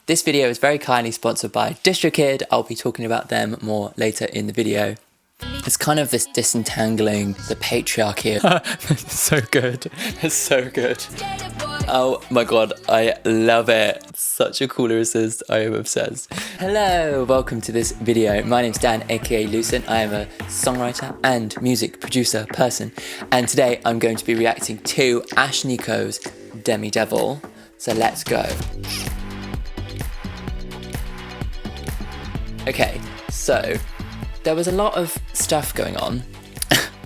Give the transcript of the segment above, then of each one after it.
This video is very kindly sponsored by DistroKid. I'll be talking about them more later in the video. It's kind of this disentangling the patriarchy. It's so good. It's so good. Oh my god, I love it. Such a cool lyricist. I am obsessed. Hello, welcome to this video. My name's Dan, aka Lucent. I am a songwriter and music producer person. And today I'm going to be reacting to Ashnikko's Demidevil. So let's go. Okay, so there was a lot of stuff going on.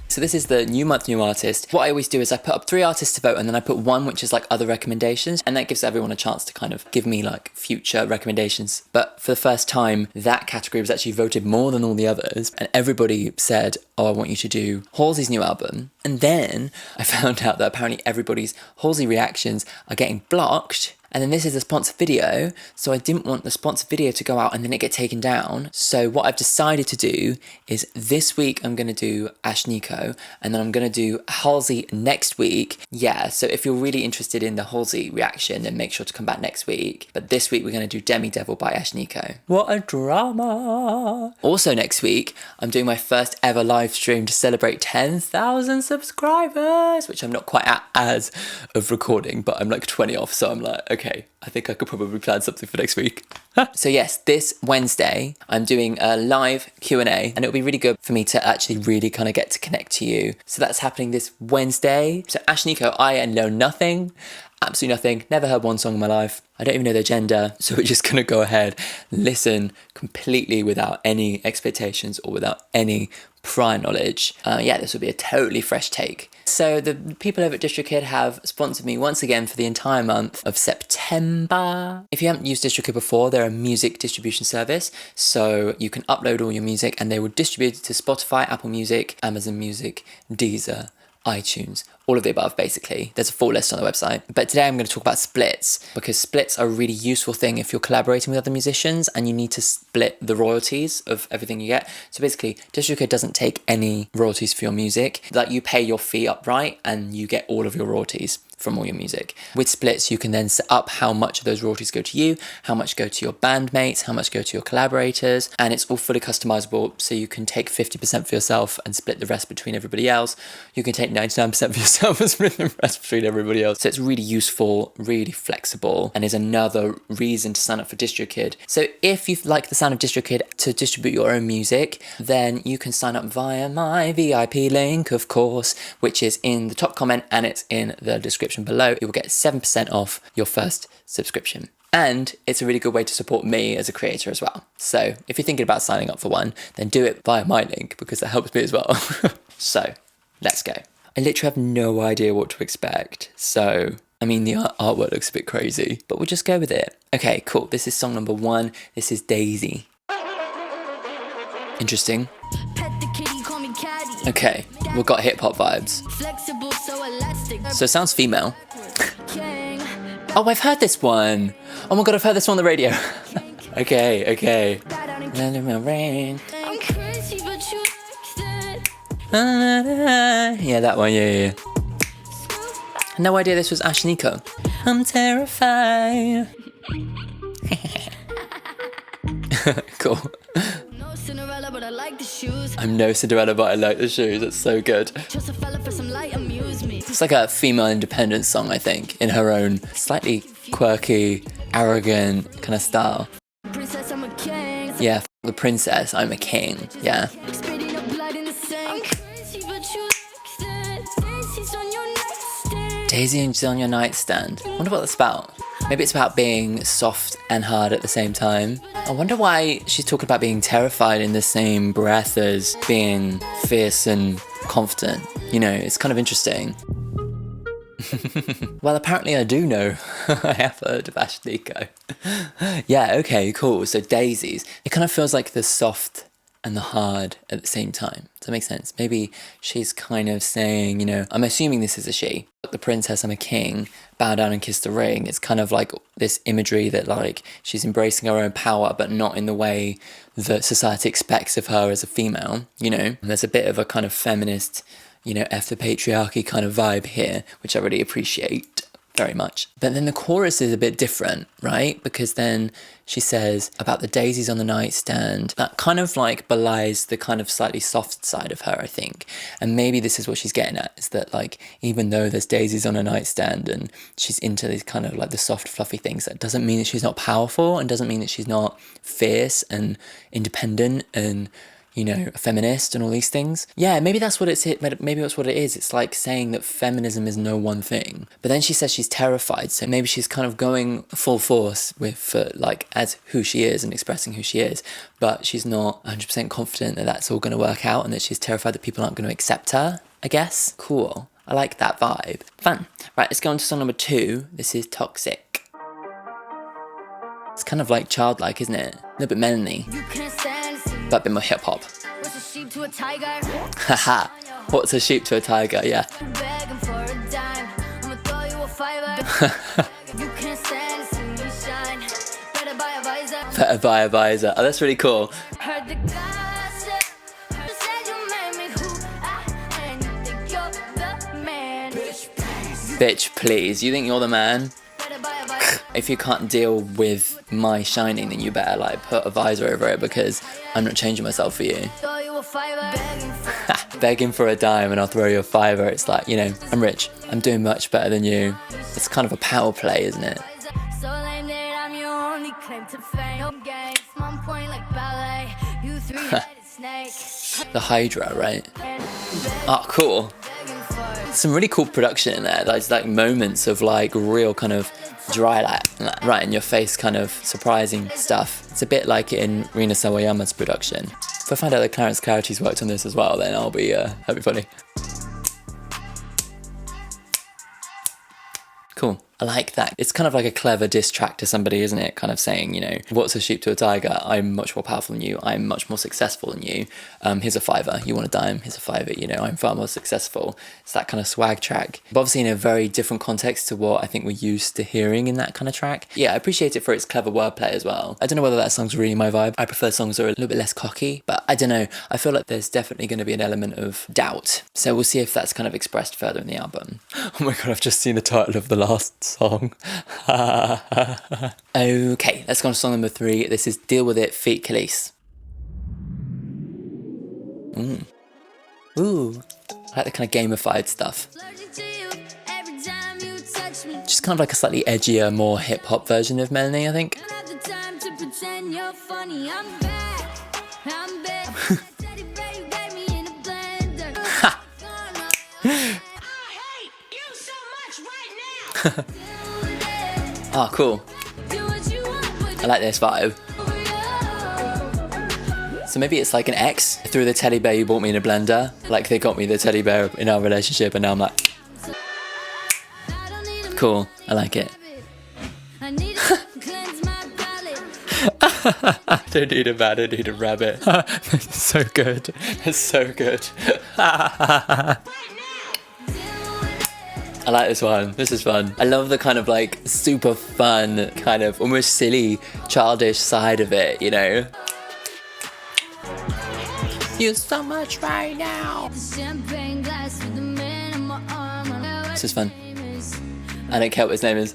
So this is the new month, new artist. What I always do is I put up 3 artists to vote and then I put one which is like other recommendations, and that gives everyone a chance to kind of give me like future recommendations. But for the first time, that category was actually voted more than all the others, and everybody said, oh, I want you to do Halsey's new album. And then I found out that apparently everybody's Halsey reactions are getting blocked. And then this is a sponsored video, so I didn't want the sponsored video to go out and then it get taken down. So what I've decided to do is this week I'm going to do Ashnikko, and then I'm going to do Halsey next week. Yeah, so if you're really interested in the Halsey reaction, then make sure to come back next week. But this week we're going to do Demidevil by Ashnikko. What a drama! Also next week, I'm doing my first ever live stream to celebrate 10,000 subscribers, which I'm not quite at as of recording, but I'm like 20 off, so I'm like, okay, I think I could probably plan something for next week. So yes, this Wednesday, I'm doing a live Q&A, and it'll be really good for me to actually really kind of get to connect to you. So that's happening this Wednesday. So Ashnikko, I know nothing, absolutely nothing, never heard one song in my life. I don't even know their gender, so we're just gonna go ahead, listen completely without any expectations or without any prior knowledge. Yeah, this will be a totally fresh take. So the people over at DistroKid have sponsored me once again for the entire month of September. If you haven't used DistroKid before, they're a music distribution service. So you can upload all your music and they will distribute it to Spotify, Apple Music, Amazon Music, Deezer, iTunes, all of the above basically. There's a full list on the website. But today I'm going to talk about splits, because splits are a really useful thing if you're collaborating with other musicians and you need to split the royalties of everything you get. So basically, DistroKid doesn't take any royalties for your music. Like, you pay your fee upright and you get all of your royalties from all your music. With splits, you can then set up how much of those royalties go to you, how much go to your bandmates, how much go to your collaborators, and it's all fully customizable. So you can take 50% for yourself and split the rest between everybody else. You can take 99% for yourself and split the rest between everybody else. So it's really useful, really flexible, and is another reason to sign up for DistroKid. So if you like the sound of DistroKid to distribute your own music, then you can sign up via my VIP link, of course, which is in the top comment and it's in the description below. You will get 7% off your first subscription. And it's a really good way to support me as a creator as well. So if you're thinking about signing up for one, then do it via my link, because that helps me as well. So let's go. I literally have no idea what to expect. So, I mean, the artwork looks a bit crazy, but we'll just go with it. Okay, cool. This is song number 1. This is Daisy. Interesting. Okay, we've got hip-hop vibes. So it sounds female. Oh, I've heard this one. Oh my god, I've heard this one on the radio. Okay. Yeah, that one, yeah. No idea this was Ashnikko. I'm terrified. Cool. I'm no Cinderella, but I like the shoes. It's so good. It's like a female independence song, I think, in her own slightly quirky, arrogant kind of style. Yeah, f the princess, I'm a king. Yeah. Daisy's on your nightstand. I wonder what that's about. Maybe it's about being soft and hard at the same time. I wonder why she's talking about being terrified in the same breath as being fierce and confident. You know, it's kind of interesting. Well, apparently I do know. I have heard of Ashnikko. Yeah, okay, cool. So daisies. It kind of feels like the soft and the hard at the same time. Does that make sense? Maybe she's kind of saying, you know, I'm assuming this is a she. The princess, I'm a king, bow down and kiss the ring. It's kind of like this imagery that like she's embracing her own power, but not in the way that society expects of her as a female, you know? And there's a bit of a kind of feminist, you know, F the patriarchy kind of vibe here, which I really appreciate. very much. But then the chorus is a bit different, right? Because then she says about the daisies on the nightstand. That kind of like belies the kind of slightly soft side of her, I think. And maybe this is what she's getting at, is that like, even though there's daisies on a nightstand and she's into these kind of like the soft, fluffy things, that doesn't mean that she's not powerful, and doesn't mean that she's not fierce and independent and, you know, a feminist and all these things. Yeah, maybe that's what maybe that's what it is. It's like saying that feminism is no one thing. But then she says she's terrified, so maybe she's kind of going full force with like as who she is and expressing who she is, but she's not 100% confident that that's all going to work out, and that she's terrified that people aren't going to accept her, I guess. Cool. I like that vibe. Fun. Right, let's go on to song number 2. This is Toxic. It's kind of like childlike, isn't it? A little bit melody, but a bit more hip hop. Haha. What's a sheep to a tiger? Yeah. Better buy a visor. Oh, that's really cool. Bitch, please. You think you're the man? If you can't deal with my shining, then you better like put a visor over it, because I'm not changing myself for you. Begging for a dime and I'll throw you a fiver. It's like, you know, I'm rich. I'm doing much better than you. It's kind of a power play, isn't it? The Hydra, right? Oh, cool. Some really cool production in there. There's like moments of like real kind of dry, like right in your face kind of surprising stuff. It's a bit like in Rina Sawayama's production. If I find out that Clarence Clarity's worked on this as well, then that'll be funny. Cool. I like that. It's kind of like a clever diss track to somebody, isn't it? Kind of saying, you know, what's a sheep to a tiger? I'm much more powerful than you. I'm much more successful than you. Here's a fiver. You want a dime? Here's a fiver. You know, I'm far more successful. It's that kind of swag track. But obviously in a very different context to what I think we're used to hearing in that kind of track. Yeah, I appreciate it for its clever wordplay as well. I don't know whether that song's really my vibe. I prefer songs that are a little bit less cocky, but I don't know. I feel like there's definitely going to be an element of doubt. So we'll see if that's kind of expressed further in the album. Oh my God, I've just seen the title of the last song. Okay, let's go on to song number 3. This is Deal With It feat. Khalees. Ooh, I like the kind of gamified stuff. Just kind of like a slightly edgier, more hip hop version of Melanie, I think. Oh, cool. I like this vibe. So maybe it's like an ex threw the teddy bear you bought me in a blender. Like they got me the teddy bear in our relationship and now I'm like... Cool. I like it. I don't need a man, I need a rabbit. It's so good. It's so good. I like this one. This is fun. I love the kind of like super fun, kind of almost silly, childish side of it, you know? You're so much right now. This is fun. I don't care what his name is.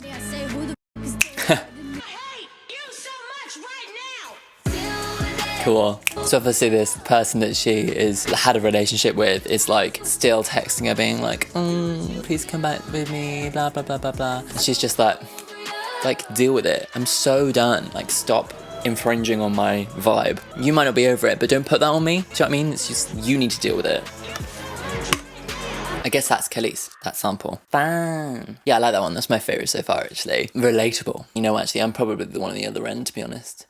Cool. So obviously this person that she had a relationship with is like still texting her being like, please come back with me, blah, blah, blah, blah, blah. And she's just like, deal with it. I'm so done. Like, stop infringing on my vibe. You might not be over it, but don't put that on me. Do you know what I mean? It's just, you need to deal with it. I guess that's Khalees, that sample. Fun. Yeah, I like that one. That's my favourite so far, actually. Relatable. You know, actually, I'm probably the one on the other end, to be honest.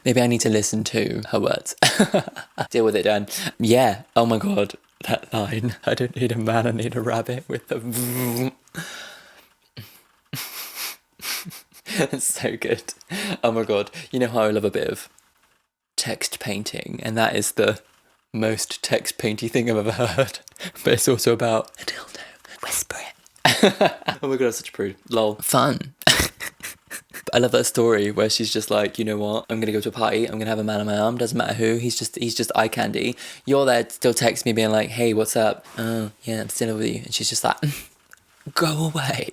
Maybe I need to listen to her words. Deal with it, Dan. Yeah. Oh my God. That line. I don't need a man, I need a rabbit with the... It's so good. Oh my God. You know how I love a bit of text painting, and that is the most text painty thing I've ever heard. But it's also about a dildo. Whisper it. Oh my God, I'm such a prude. Lol. Fun. I love that story where she's just like, you know what, I'm gonna go to a party, I'm gonna have a man on my arm, doesn't matter who, he's just eye candy. You're there still texting me being like, hey, what's up? Oh yeah, I'm still with you. And she's just like, go away.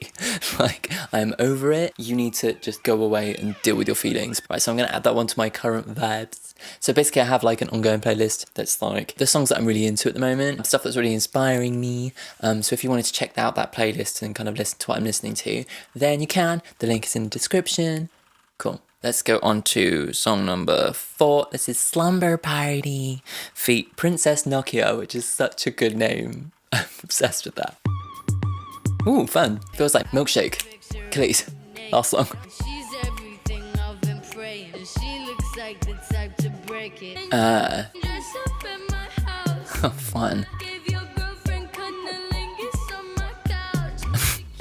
Like, I'm over it. You need to just go away and deal with your feelings. Right, so I'm gonna add that one to my current vibes. So basically I have like an ongoing playlist that's like the songs that I'm really into at the moment, stuff that's really inspiring me. So if you wanted to check out that playlist and kind of listen to what I'm listening to, then you can. The link is in the description. Cool. Let's go on to song number 4. This is Slumber Party feat Princess Nokia, which is such a good name. I'm obsessed with that. Ooh, fun. Feels like Milkshake. Please. Last song. Oh, fun.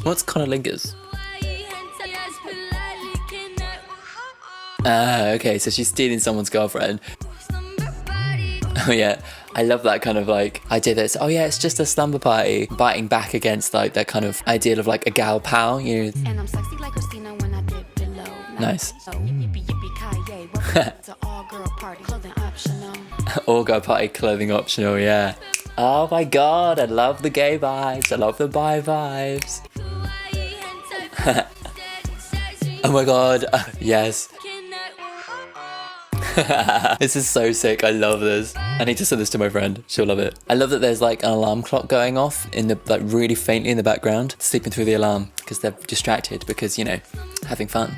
What's Conolingus? Okay, so she's stealing someone's girlfriend. Oh yeah, I love that kind of like idea that it's, oh yeah, it's just a slumber party, biting back against like that kind of ideal of like a gal pal, you know. And I'm sexy like Christina when I dip below. Nice. All girl party, clothing optional, yeah. Oh my god, I love the gay vibes, I love the bi vibes. Oh my god, yes. This is so sick. I love this. I need to send this to my friend. She'll love it. I love that there's like an alarm clock going off in the like really faintly in the background, sleeping through the alarm because they're distracted because, you know, having fun.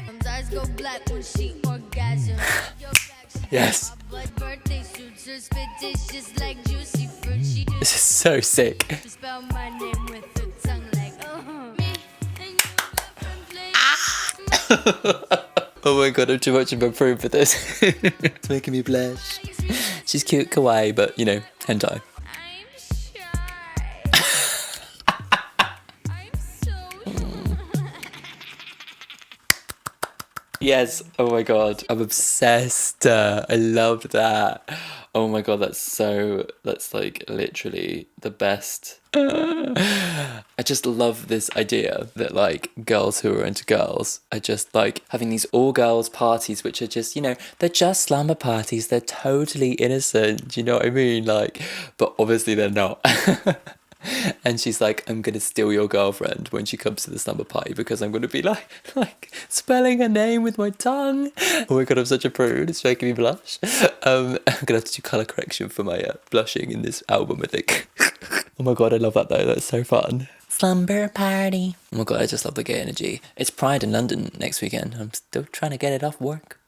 Yes. This is so sick. Oh my god, I'm too much of a prude for this. It's making me blush. She's cute, kawaii, but, you know, hentai. Yes, oh my god, I'm obsessed. I love that. Oh my god, that's like literally the best. I just love this idea that like girls who are into girls are just like having these all girls parties, which are just, you know, they're just slumber parties. They're totally innocent, you know what I mean? Like, but obviously they're not. And she's like, I'm gonna steal your girlfriend when she comes to the slumber party because I'm gonna be like spelling her name with my tongue. Oh my god, I'm such a prude. It's making me blush. I'm gonna have to do colour correction for my blushing in this album, I think. Oh my god, I love that though. That's so fun. Slumber party. Oh my god, I just love the gay energy. It's Pride in London next weekend. I'm still trying to get it off work.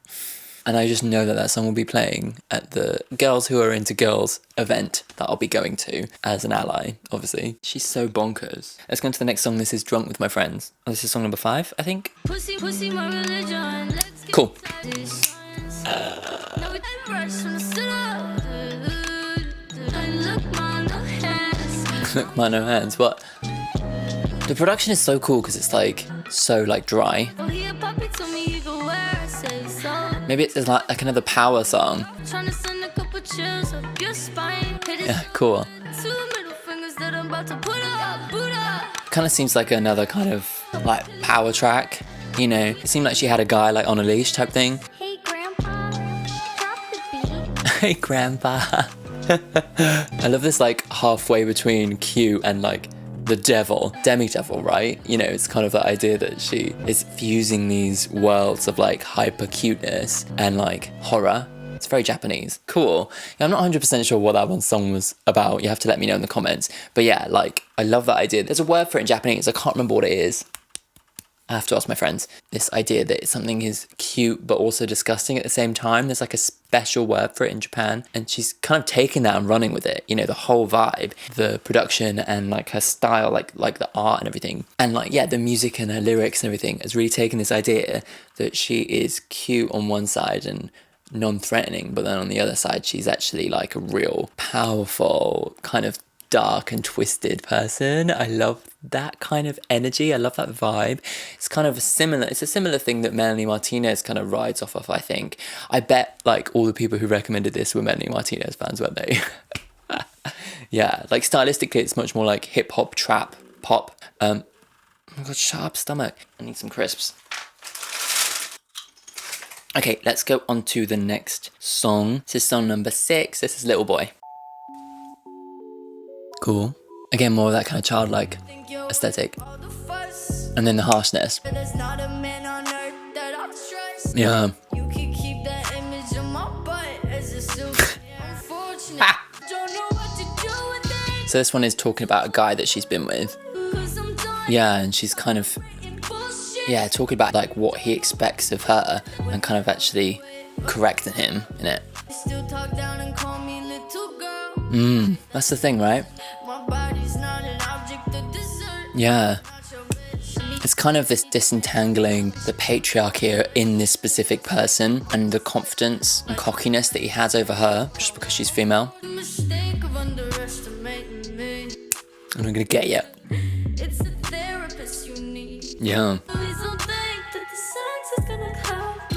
And I just know that that song will be playing at the Girls Who Are Into Girls event that I'll be going to as an ally, obviously. She's so bonkers. Let's go on to the next song. This is Drunk With My Friends. Oh, this is song number 5, I think. Pussy, pussy, my religion. Cool. Look, man, no hands. What? The production is so cool because it's like so like dry. Maybe it's like another power song. Yeah, cool. Kind of seems like another kind of like power track. You know, it seemed like she had a guy like on a leash type thing. Hey grandpa, drop the beat. Hey grandpa. I love this like halfway between cute and like the devil, Demidevil, right? You know, it's kind of the idea that she is fusing these worlds of like hyper cuteness and like horror. It's very Japanese. Cool. Yeah, I'm not 100% sure what that one song was about. You have to let me know in the comments. But yeah, like, I love that idea. There's a word for it in Japanese. I can't remember what it is. I have to ask my friends. This idea that something is cute but also disgusting at the same time. There's like a special word for it in Japan. And she's kind of taking that and running with it. You know, the whole vibe, the production and like her style, like the art and everything. And like, yeah, the music and her lyrics and everything has really taken this idea that she is cute on one side and non-threatening. But then on the other side, she's actually like a real powerful kind of dark and twisted person. I love that kind of energy. I love that vibe. It's kind of a similar thing that Melanie Martinez kind of rides off of, I think. I bet like all the people who recommended this were Melanie Martinez fans, weren't they? Yeah, like stylistically it's much more like hip hop, trap, pop. Oh my god, shut up, stomach. I need some crisps. Okay, let's go on to the next song. This is song number 6. This is Little Boy. Cool. Again, more of that kind of childlike aesthetic. And then the harshness. Yeah. So this one is talking about a guy that she's been with. Yeah, and she's kind of, yeah, talking about like what he expects of her and kind of actually correcting him in it. That's the thing, right? Yeah. It's kind of this disentangling the patriarchy in this specific person and the confidence and cockiness that he has over her just because she's female. I'm not gonna get you. Yeah.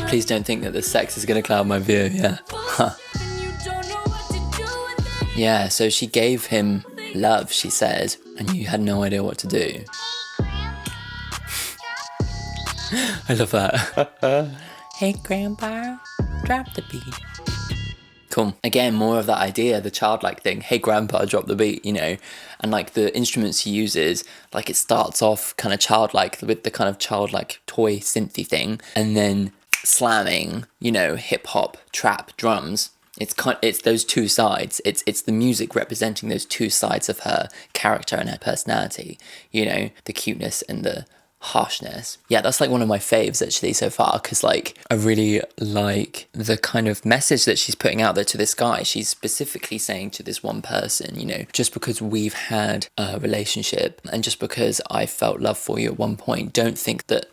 Please don't think that the sex is gonna cloud my view. Yeah. Huh. Yeah, so she gave him love, she said, and you had no idea what to do. I love that. Hey, Grandpa, drop the beat. Cool. Again, more of that idea, the childlike thing. Hey, Grandpa, drop the beat, you know. And like the instruments he uses, like it starts off kind of childlike with the kind of childlike toy synthy thing, and then slamming, you know, hip hop, trap, drums. It's those two sides. It's the music representing those two sides of her character and her personality. You know, the cuteness and the harshness. Yeah, that's like one of my faves actually so far, because like I really like the kind of message that she's putting out there to this guy. She's specifically saying to this one person, you know, just because we've had a relationship and just because I felt love for you at one point, don't think that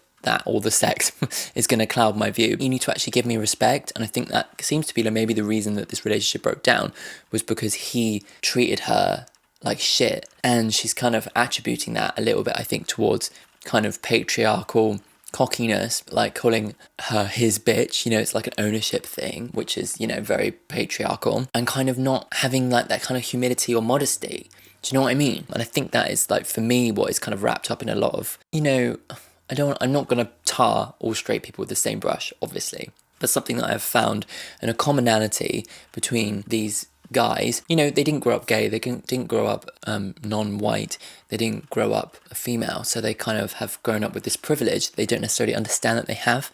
all the sex is going to cloud my view. You need to actually give me respect. And I think that seems to be like maybe the reason that this relationship broke down was because he treated her like shit. And she's kind of attributing that a little bit, I think, towards kind of patriarchal cockiness, like calling her his bitch, you know, it's like an ownership thing, which is, you know, very patriarchal, and kind of not having like that kind of humility or modesty. Do you know what I mean? And I think that is like, for me, what is kind of wrapped up in a lot of, you know, I'm not going to tar all straight people with the same brush, obviously, but something that I've found and a commonality between these guys, you know, they didn't grow up gay, they didn't grow up non-white, they didn't grow up a female, so they kind of have grown up with this privilege they don't necessarily understand that they have.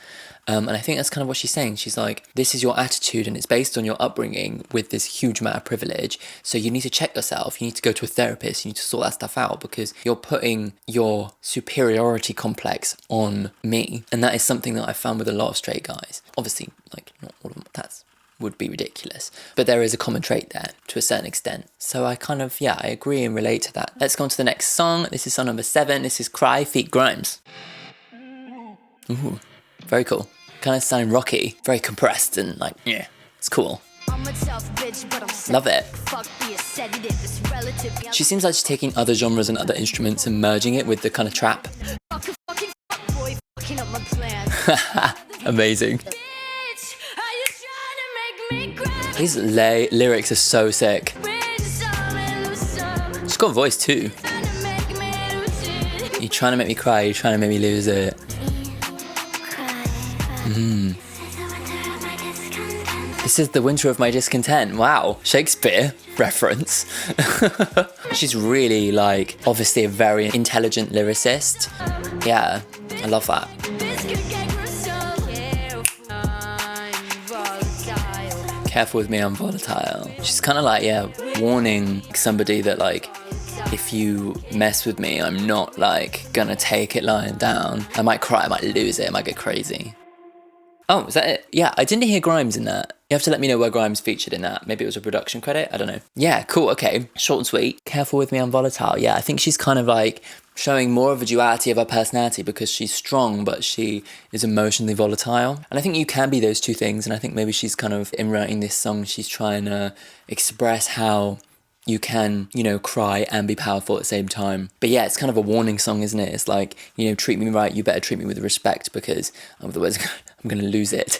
And I think that's kind of what she's saying. She's like, this is your attitude and it's based on your upbringing with this huge amount of privilege, so you need to check yourself, you need to go to a therapist, you need to sort that stuff out, because you're putting your superiority complex on me. And that is something that I found with a lot of straight guys. Obviously, like, not all of them, that's would be ridiculous, but there is a common trait there to a certain extent. So I kind of, yeah, I agree and relate to that. Let's go on to the next song. This is song number 7. This is Cry feat. Grimes. Ooh, very cool. Kind of sounding rocky, very compressed and like, yeah, it's cool. Love it. She seems like she's taking other genres and other instruments and merging it with the kind of trap. Amazing. These lyrics are so sick. She's got a voice too. You're trying to make me cry, you're trying to make me lose it. This is the winter of my discontent. Wow, Shakespeare reference. She's really like, obviously a very intelligent lyricist. Yeah, I love that. Careful with me, I'm volatile. She's kind of like, yeah, warning somebody that like, if you mess with me, I'm not like gonna take it lying down. I might cry, I might lose it, I might get crazy. Oh, is that it? Yeah, I didn't hear Grimes in that. You have to let me know where Grimes featured in that. Maybe it was a production credit, I don't know. Yeah, cool, okay. Short and sweet. Careful with me, I'm volatile. Yeah, I think she's kind of like showing more of a duality of her personality, because she's strong, but she is emotionally volatile. And I think you can be those two things. And I think maybe she's kind of, in writing this song, she's trying to express how you can, you know, cry and be powerful at the same time. But yeah, it's kind of a warning song, isn't it? It's like, you know, treat me right, you better treat me with respect, because otherwise I'm gonna lose it.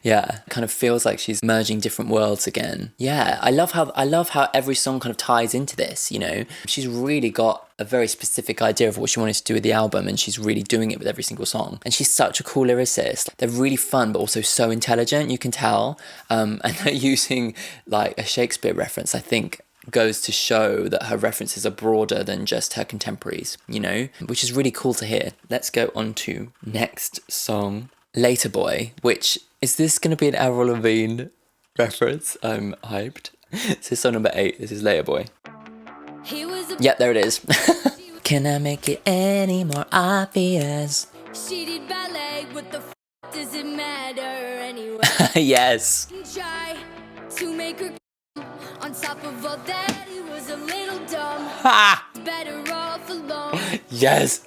Yeah, kind of feels like she's merging different worlds again. Yeah, I love how every song kind of ties into this, you know. She's really got a very specific idea of what she wanted to do with the album, and she's really doing it with every single song. And she's such a cool lyricist. They're really fun, but also so intelligent, you can tell. And they're using like a Shakespeare reference, I think, goes to show that her references are broader than just her contemporaries, you know, which is really cool to hear. Let's go on to next song, Later Boy, which is this going to be an Avril Lavigne reference? I'm hyped. This is song number 8. This is Later Boy. Yep, there it is. Can I make it any more obvious? She did ballet, what the f does it matter anyway? Yes. Try to make her on top of all that, he was a little dumb. Ha! Better off alone. Yes.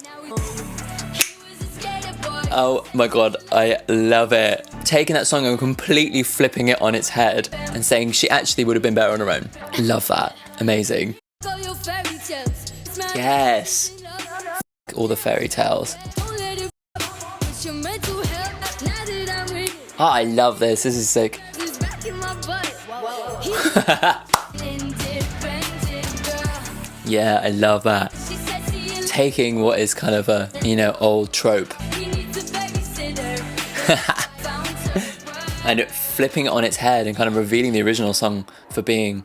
Oh my god, I love it. Taking that song and completely flipping it on its head and saying she actually would have been better on her own. Love that. Amazing. Yes. All the fairy tales. Oh, I love this. This is sick. Yeah, I love that. Taking what is kind of a, you know, old trope and flipping it on its head and kind of revealing the original song for being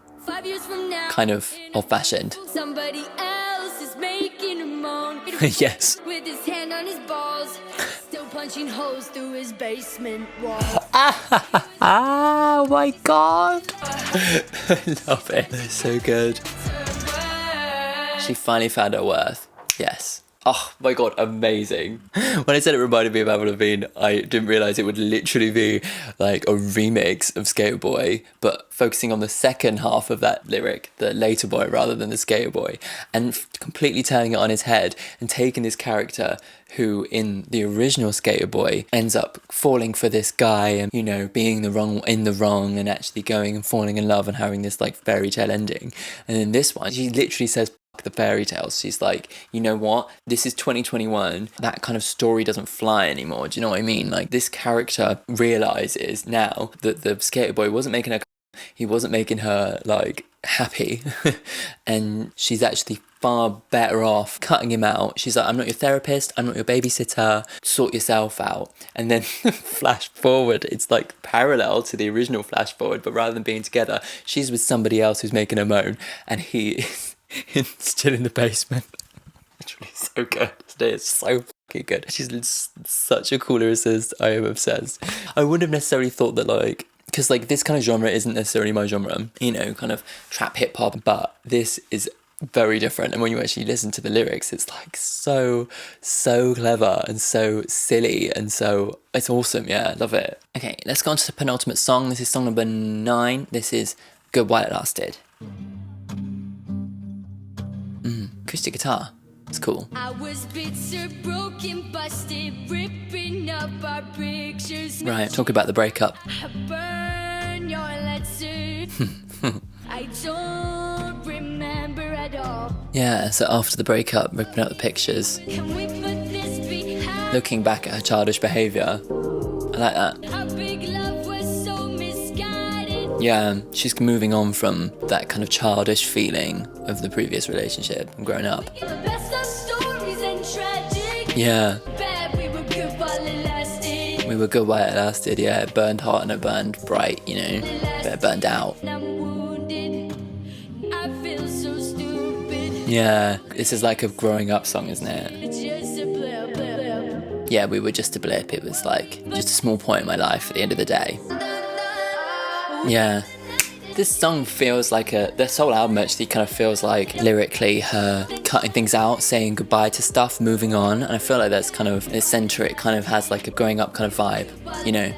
kind of old-fashioned. Somebody else is making a moan. Yes. With his hand on his balls, still punching holes through his basement wall. Oh my god. I love it. It's so good. She finally found her worth. Yes. Oh my god, amazing. When I said it reminded me of Avril Lavigne, I didn't realise it would literally be like a remix of Skater Boy, but focusing on the second half of that lyric, the Later Boy, rather than the Skater Boy, and completely turning it on his head and taking this character who in the original Skater Boy ends up falling for this guy and, you know, being in the wrong and actually going and falling in love and having this like fairy tale ending. And in this one, she literally says, the fairy tales. She's like, you know what, this is 2021, that kind of story doesn't fly anymore. Do you know what I mean? Like, this character realizes now that the Skater Boy wasn't making her, he wasn't making her like happy and she's actually far better off cutting him out. She's like, I'm not your therapist, I'm not your babysitter, sort yourself out. And then flash forward, it's like parallel to the original flash forward, but rather than being together, she's with somebody else who's making her moan and he is still in the basement. It's really so good. It's so fucking good. She's such a cool lyricist. I am obsessed. I wouldn't have necessarily thought that, like, because like this kind of genre isn't necessarily my genre, you know, kind of trap hip hop, but this is very different. And when you actually listen to the lyrics, it's like so clever and so silly and so, it's awesome. Yeah, I love it. Okay, let's go on to the penultimate song. This is song number 9. This is Good While It Lasted. Acoustic guitar. It's cool. I was bitter, broken, busted, ripping up our pictures. Right, talk about the breakup. I burn your letters. I don't remember at all. Yeah, so after the breakup, ripping up the pictures. Can we put this behind? Looking back at her childish behaviour. I like that. Our big love was so misguided. Yeah, she's moving on from that kind of childish feeling of the previous relationship and growing up. Yeah. We were good while it lasted, yeah. It burned hot and it burned bright, you know. But it burned out. Yeah, this is like a growing up song, isn't it? Yeah, we were just a blip. It was like just a small point in my life at the end of the day. Yeah. This song feels like this whole album actually kind of feels like lyrically her cutting things out, saying goodbye to stuff, moving on. And I feel like that's kind of in the center, it kind of has like a growing up kind of vibe, you know?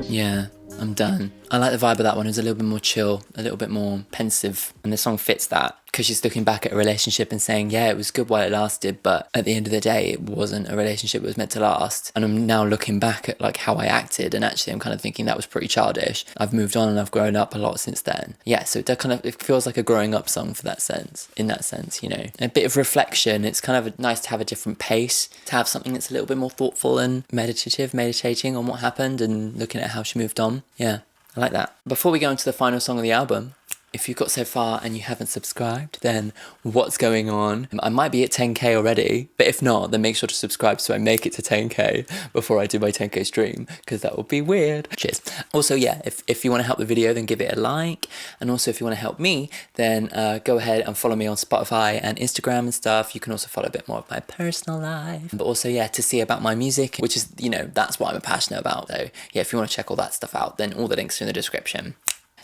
Yeah, I'm done. I like the vibe of that one. It's a little bit more chill, a little bit more pensive. And the song fits that because she's looking back at a relationship and saying, yeah, it was good while it lasted, but at the end of the day, it wasn't a relationship that was meant to last. And I'm now looking back at like how I acted, and actually I'm kind of thinking that was pretty childish. I've moved on and I've grown up a lot since then. Yeah, so it feels like a growing up song for that sense, in that sense, you know. A bit of reflection. It's kind of nice to have a different pace, to have something that's a little bit more thoughtful and meditating on what happened and looking at how she moved on. Yeah. I like that. Before we go into the final song of the album, If you've got so far and you haven't subscribed, then what's going on? I might be at 10k already, but if not, then make sure to subscribe so I make it to 10k before I do my 10k stream, because that would be weird. Cheers. Also, yeah, if you want to help the video, then give it a like. And also, if you want to help me, then go ahead and follow me on Spotify and Instagram and stuff. You can also follow a bit more of my personal life. But also, yeah, to see about my music, which is, you know, that's what I'm passionate about. So yeah, if you want to check all that stuff out, then all the links are in the description.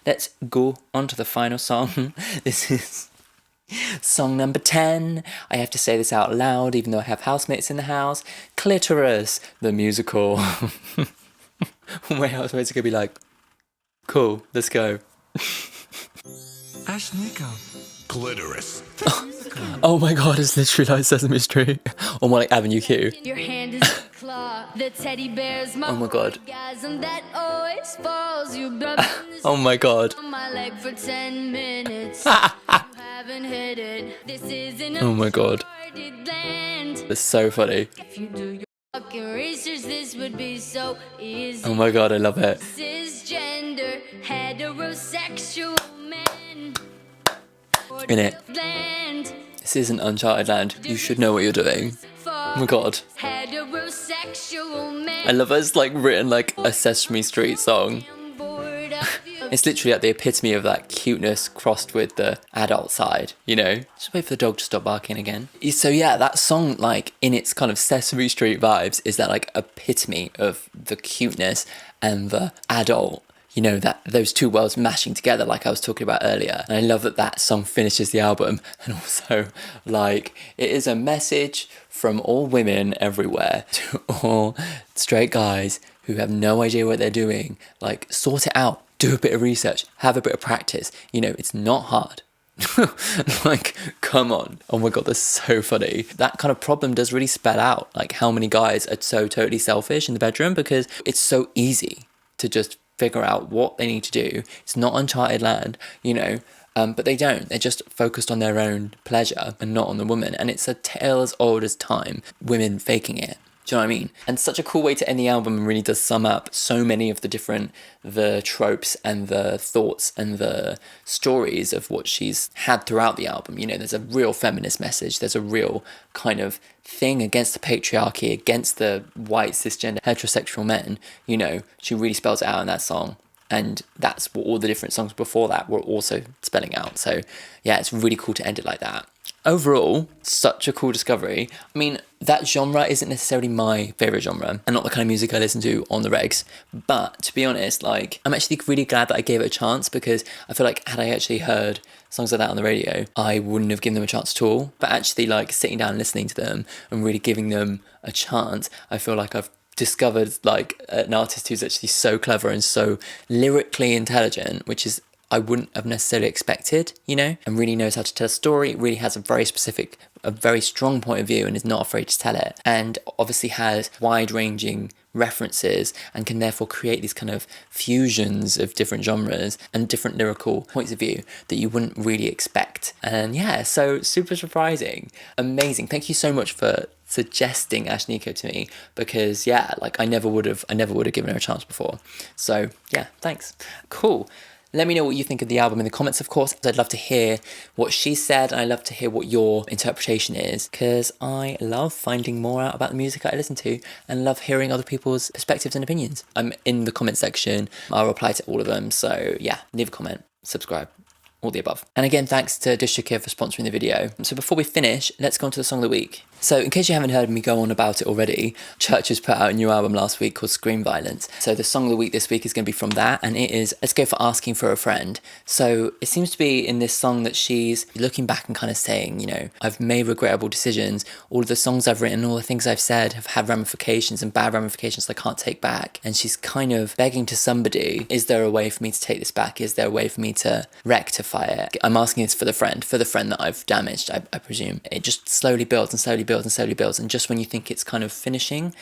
Let's go on to the final song. This is song number 10. I have to say this out loud, even though I have housemates in the house. Glitterist, the musical. Wait, I was going to be like, cool, let's go. Ashnikko. Glitterist. Oh my god, it's literally like Sesame Street. Or more like Avenue Q. Your hand is a claw, the teddy bear's my Oh my god. orgasm that always falls. You Oh my god. on my leg for 10 minutes. You haven't hit it. This isn't a Oh my god. guarded land. It's so funny. If you do your fucking research, this would be so easy. Oh my god, I love it. Cisgender, heterosexual men. In it. Land. This isn't Uncharted Land. You should know what you're doing. Oh my god. Heterosexual men. I love it. It's like written like a Sesame Street song. I'm bored of you. It's literally like the epitome of that cuteness crossed with the adult side, you know? Just wait for the dog to stop barking again. So yeah, that song, like in its kind of Sesame Street vibes, is that like epitome of the cuteness and the adult, you know, that those two worlds mashing together like I was talking about earlier. And I love that that song finishes the album. And also, like, it is a message from all women everywhere to all straight guys who have no idea what they're doing. Like, sort it out, do a bit of research, have a bit of practice. You know, it's not hard. Like, come on. Oh my god, that's so funny. That kind of problem does really spell out like how many guys are so totally selfish in the bedroom, because it's so easy to just figure out what they need to do. It's not Uncharted Land, you know, but they don't. They're just focused on their own pleasure and not on the woman. And it's a tale as old as time, women faking it. Do you know what I mean? And such a cool way to end the album, and really does sum up so many of the tropes and the thoughts and the stories of what she's had throughout the album. You know, there's a real feminist message. There's a real kind of thing against the patriarchy, against the white cisgender heterosexual men. You know, she really spells it out in that song. And that's what all the different songs before that were also spelling out. So yeah, it's really cool to end it like that. Overall, such a cool discovery. I mean, that genre isn't necessarily my favourite genre and not the kind of music I listen to on the regs. But to be honest, like, I'm actually really glad that I gave it a chance, because I feel like had I actually heard songs like that on the radio, I wouldn't have given them a chance at all. But actually, like, sitting down and listening to them and really giving them a chance, I feel like I've discovered like an artist who's actually so clever and so lyrically intelligent, which is I wouldn't have necessarily expected, you know, and really knows how to tell a story, really has a very specific, a very strong point of view and is not afraid to tell it, and obviously has wide-ranging references and can therefore create these kind of fusions of different genres and different lyrical points of view that you wouldn't really expect. And yeah, so super surprising, amazing. Thank you so much for suggesting Ashnikko to me, because yeah, like I never would have given her a chance before. So yeah, thanks. Cool. Let me know what you think of the album in the comments, of course. I'd love to hear what she said, and I'd love to hear what your interpretation is, because I love finding more out about the music I listen to and love hearing other people's perspectives and opinions. I'm in the comment section. I'll reply to all of them. So yeah, leave a comment, subscribe, all the above. And again, thanks to Ashnikko for sponsoring the video. So before we finish, let's go on to the song of the week. So in case you haven't heard me go on about it already, Churches put out a new album last week called Scream Violence. So the song of the week this week is going to be from that, and it is Let's Go for Asking for a Friend. So it seems to be in this song that she's looking back and kind of saying, you know, I've made regrettable decisions. All of the songs I've written, all the things I've said have had ramifications and bad ramifications I can't take back. And she's kind of begging to somebody, is there a way for me to take this back? Is there a way for me to rectify it? I'm asking this for the friend that I've damaged, I presume. It just slowly builds and slowly builds and slowly builds, and just when you think it's kind of finishing,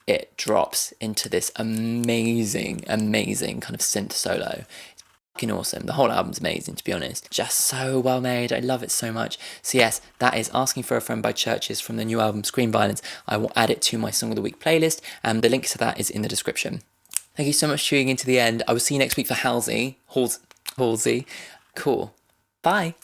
it drops into this amazing kind of synth solo. It's fucking awesome. The whole album's amazing, to be honest. Just so well made. I love it so much. So yes, that is Asking for a Friend by Churches from the new album Scream Violence. I will add it to my Song of the Week playlist, and the link to that is in the description. Thank you so much for tuning in to the end. I will see you next week for Halsey. Cool. Bye.